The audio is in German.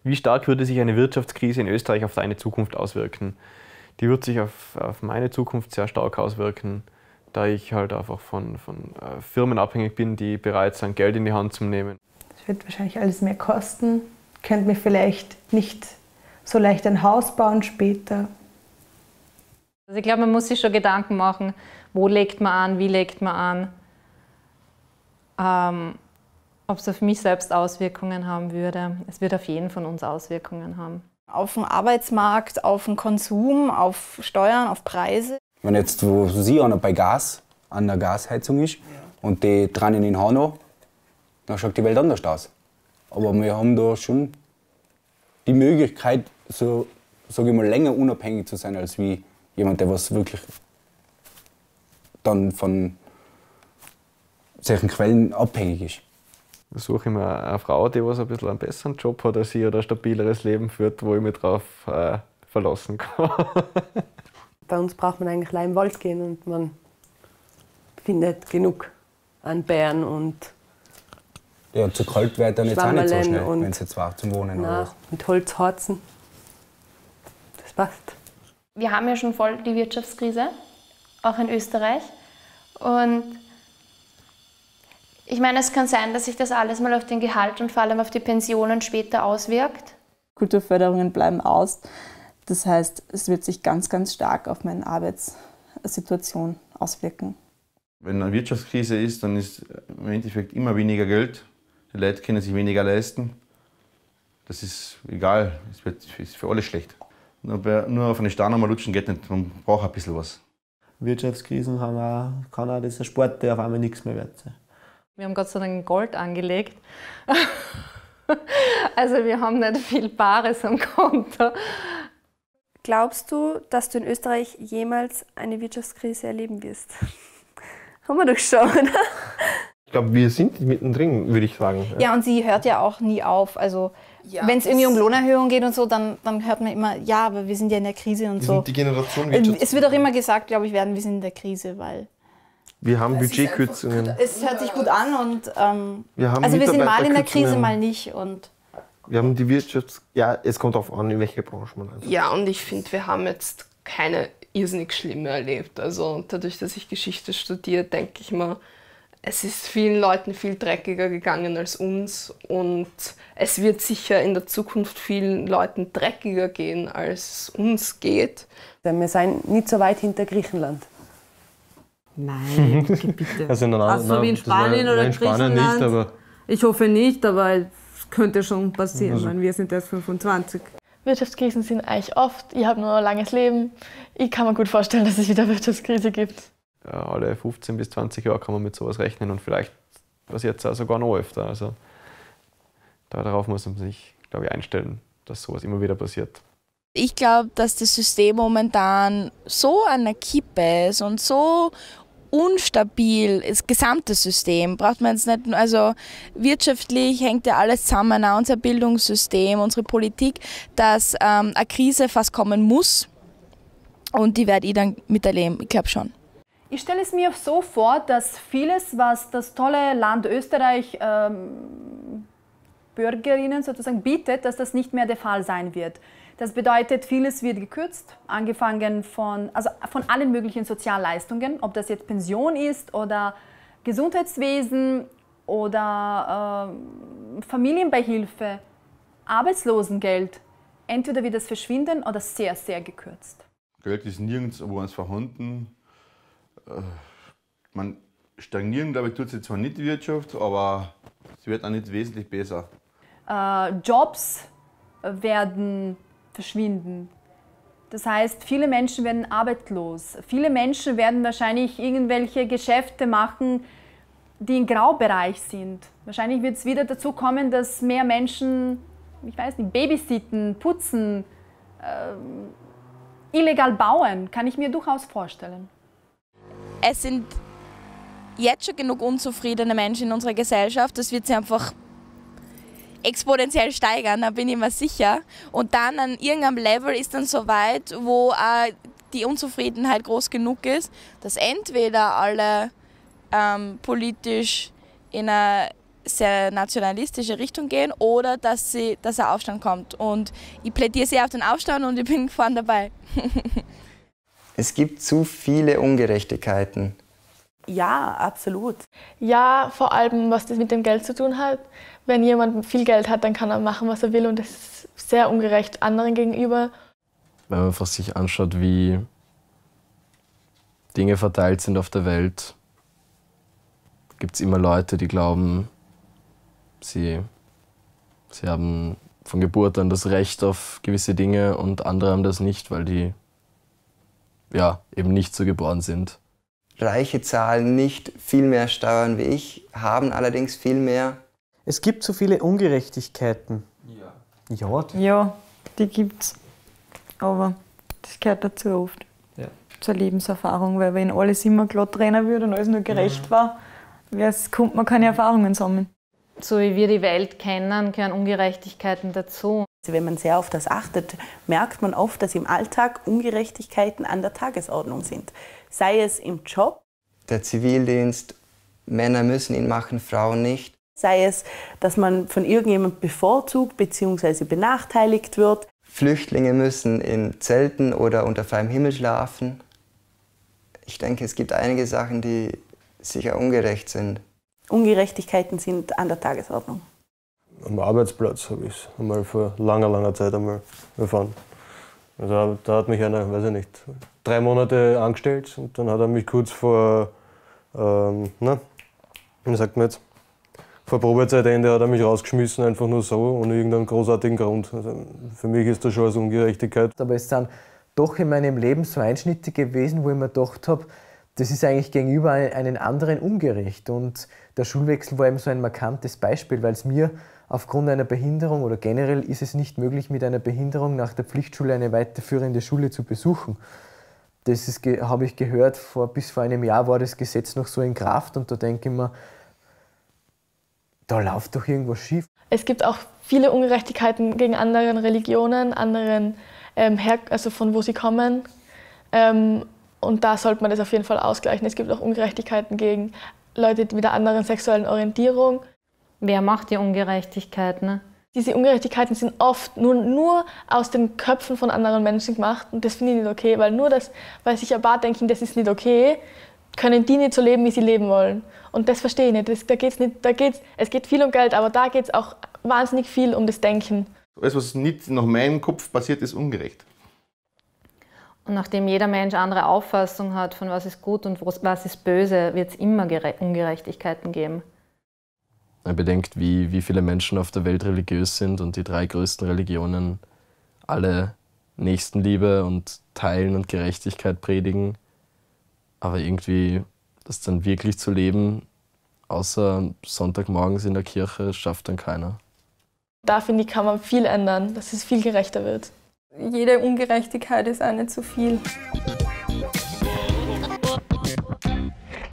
Wie stark würde sich eine Wirtschaftskrise in Österreich auf deine Zukunft auswirken? Die wird sich auf meine Zukunft sehr stark auswirken, da ich halt einfach von Firmen abhängig bin, die bereit sind, Geld in die Hand zu nehmen. Es wird wahrscheinlich alles mehr kosten. Ich könnte mir vielleicht nicht so leicht ein Haus bauen später. Also ich glaube, man muss sich schon Gedanken machen, wo legt man an, wie legt man an, ob es auf mich selbst Auswirkungen haben würde. Es wird auf jeden von uns Auswirkungen haben. Auf den Arbeitsmarkt, auf den Konsum, auf Steuern, auf Preise. Wenn jetzt, wo sie bei Gas, an der Gasheizung ist und die dran in den Hahn, dann schaut die Welt anders aus. Aber wir haben da schon die Möglichkeit, so sage ich mal, länger unabhängig zu sein, als wie jemand, der was wirklich dann von solchen Quellen abhängig ist. Ich suche immer eine Frau, die was ein bisschen einen besseren Job hat als ich oder ein stabileres Leben führt, wo ich mich darauf verlassen kann. Bei uns braucht man eigentlich allein im Wald gehen und man findet genug an Bären und ja, zu kalt wird dann jetzt auch nicht so schnell, wenn es jetzt war zum Wohnen. Nein, mit Holz harzen. Das passt. Wir haben ja schon voll die Wirtschaftskrise, auch in Österreich. Und ich meine, es kann sein, dass sich das alles mal auf den Gehalt und vor allem auf die Pensionen später auswirkt. Kulturförderungen bleiben aus. Das heißt, es wird sich ganz, ganz stark auf meine Arbeitssituation auswirken. Wenn eine Wirtschaftskrise ist, dann ist im Endeffekt immer weniger Geld. Die Leute können sich weniger leisten. Das ist egal, es ist für alle schlecht. Nur auf eine Steine mal lutschen geht nicht, man braucht ein bisschen was. Wirtschaftskrisen kann auch dieser Sport, der auf einmal nichts mehr wert sein. Wir haben Gott sei Dank Gold angelegt. Also wir haben nicht viel Bares am Konto. Glaubst du, dass du in Österreich jemals eine Wirtschaftskrise erleben wirst? Haben wir doch schon, oder? Ich glaube, wir sind mittendrin, würde ich sagen. Ja, und sie hört ja auch nie auf. Also ja, wenn es irgendwie um Lohnerhöhung geht und so, dann hört man immer, ja, aber wir sind ja in der Krise und so. Wir sind die Generation Wirtschaftskrise. Es wird auch immer gesagt, glaube ich, wir sind in der Krise, weil wir haben Budgetkürzungen. Es hört sich gut an und also wir sind mal in der Krise, mal nicht. Und wir haben die ja, es kommt darauf an, in welche Branche man ist. Ja, und ich finde, wir haben jetzt keine irrsinnig schlimme erlebt. Also dadurch, dass ich Geschichte studiere, denke ich mal, es ist vielen Leuten viel dreckiger gegangen als uns und es wird sicher in der Zukunft vielen Leuten dreckiger gehen, als es uns geht. Wir sind nicht so weit hinter Griechenland. Nein, bitte. Also wie in Spanien oder in Griechenland? Nicht, aber ich hoffe nicht, aber es könnte schon passieren. Also. Wir sind erst 25. Wirtschaftskrisen sind eigentlich oft. Ich habe nur ein langes Leben. Ich kann mir gut vorstellen, dass es wieder eine Wirtschaftskrise gibt. Ja, alle 15 bis 20 Jahre kann man mit sowas rechnen und vielleicht passiert es auch sogar noch öfter. Also darauf muss man sich, glaube ich, einstellen, dass sowas immer wieder passiert. Ich glaube, dass das System momentan so an der Kippe ist und so unstabil, das gesamte System, braucht man jetzt nicht, also wirtschaftlich hängt ja alles zusammen, auch unser Bildungssystem, unsere Politik, dass eine Krise fast kommen muss und die werde ich dann miterleben, ich glaube schon. Ich stelle es mir so vor, dass vieles, was das tolle Land Österreich Bürgerinnen sozusagen bietet, dass das nicht mehr der Fall sein wird. Das bedeutet, vieles wird gekürzt, angefangen von allen möglichen Sozialleistungen, ob das jetzt Pension ist oder Gesundheitswesen oder Familienbeihilfe, Arbeitslosengeld. Entweder wird es verschwinden oder sehr, sehr gekürzt. Geld ist nirgends woanders vorhanden. Man stagnieren, glaube ich, tut sie zwar nicht die Wirtschaft, aber es wird auch nicht wesentlich besser. Jobs werden verschwinden. Das heißt, viele Menschen werden arbeitslos. Viele Menschen werden wahrscheinlich irgendwelche Geschäfte machen, die im Graubereich sind. Wahrscheinlich wird es wieder dazu kommen, dass mehr Menschen, ich weiß nicht, babysitten, putzen, illegal bauen. Kann ich mir durchaus vorstellen. Es sind jetzt schon genug unzufriedene Menschen in unserer Gesellschaft. Das wird sich einfach exponentiell steigern, da bin ich mir sicher. Und dann an irgendeinem Level ist dann so weit, wo die Unzufriedenheit groß genug ist, dass entweder alle politisch in eine sehr nationalistische Richtung gehen oder dass ein Aufstand kommt. Und ich plädiere sehr auf den Aufstand und ich bin vorne dabei. Es gibt zu viele Ungerechtigkeiten. Ja, absolut. Ja, vor allem, was das mit dem Geld zu tun hat. Wenn jemand viel Geld hat, dann kann er machen, was er will und das ist sehr ungerecht anderen gegenüber. Wenn man einfach sich anschaut, wie Dinge verteilt sind auf der Welt, gibt es immer Leute, die glauben, sie haben von Geburt an das Recht auf gewisse Dinge und andere haben das nicht, weil die eben nicht so geboren sind. Reiche zahlen nicht viel mehr Steuern wie ich, haben allerdings viel mehr. Es gibt so viele Ungerechtigkeiten. Ja, die gibt's. Aber das gehört dazu oft. Ja. Zur Lebenserfahrung, weil wenn alles immer glatt rennen würde und alles nur gerecht war, kommt man keine Erfahrungen sammeln. So wie wir die Welt kennen, gehören Ungerechtigkeiten dazu. Wenn man sehr auf das achtet, merkt man oft, dass im Alltag Ungerechtigkeiten an der Tagesordnung sind. Sei es im Job. Der Zivildienst, Männer müssen ihn machen, Frauen nicht. Sei es, dass man von irgendjemandem bevorzugt bzw. benachteiligt wird. Flüchtlinge müssen in Zelten oder unter freiem Himmel schlafen. Ich denke, es gibt einige Sachen, die sicher ungerecht sind. Ungerechtigkeiten sind an der Tagesordnung. Am Arbeitsplatz habe ich es einmal vor langer Zeit einmal erfahren. Also da hat mich einer, weiß ich nicht, 3 Monate angestellt und dann hat er mich kurz vor, wie sagt man jetzt, vor Probezeitende hat er mich rausgeschmissen, einfach nur so, ohne irgendeinen großartigen Grund. Also für mich ist das schon als Ungerechtigkeit. Aber es sind doch in meinem Leben so Einschnitte gewesen, wo ich mir gedacht habe, das ist eigentlich gegenüber einen anderen ungerecht. Und der Schulwechsel war eben so ein markantes Beispiel, weil es mir aufgrund einer Behinderung oder generell ist es nicht möglich, mit einer Behinderung nach der Pflichtschule eine weiterführende Schule zu besuchen. Das habe ich gehört, bis vor einem Jahr war das Gesetz noch so in Kraft und da denke ich mir, da läuft doch irgendwas schief. Es gibt auch viele Ungerechtigkeiten gegen andere Religionen, also von wo sie kommen. Und da sollte man das auf jeden Fall ausgleichen. Es gibt auch Ungerechtigkeiten gegen Leute mit einer anderen sexuellen Orientierung. Wer macht die Ungerechtigkeiten? Diese Ungerechtigkeiten sind oft nur aus den Köpfen von anderen Menschen gemacht und das finde ich nicht okay, weil sich ein paar denken, das ist nicht okay, können die nicht so leben, wie sie leben wollen. Und das verstehe ich nicht. Es geht viel um Geld, aber da geht es auch wahnsinnig viel um das Denken. Alles, was nicht nach meinem Kopf passiert, ist ungerecht. Und nachdem jeder Mensch andere Auffassung hat, von was ist gut und was ist böse, wird es immer Ungerechtigkeiten geben. Man bedenkt, wie viele Menschen auf der Welt religiös sind und die 3 größten Religionen alle Nächstenliebe und Teilen und Gerechtigkeit predigen. Aber irgendwie das dann wirklich zu leben, außer Sonntagmorgens in der Kirche, schafft dann keiner. Da finde ich, kann man viel ändern, dass es viel gerechter wird. Jede Ungerechtigkeit ist eine zu viel.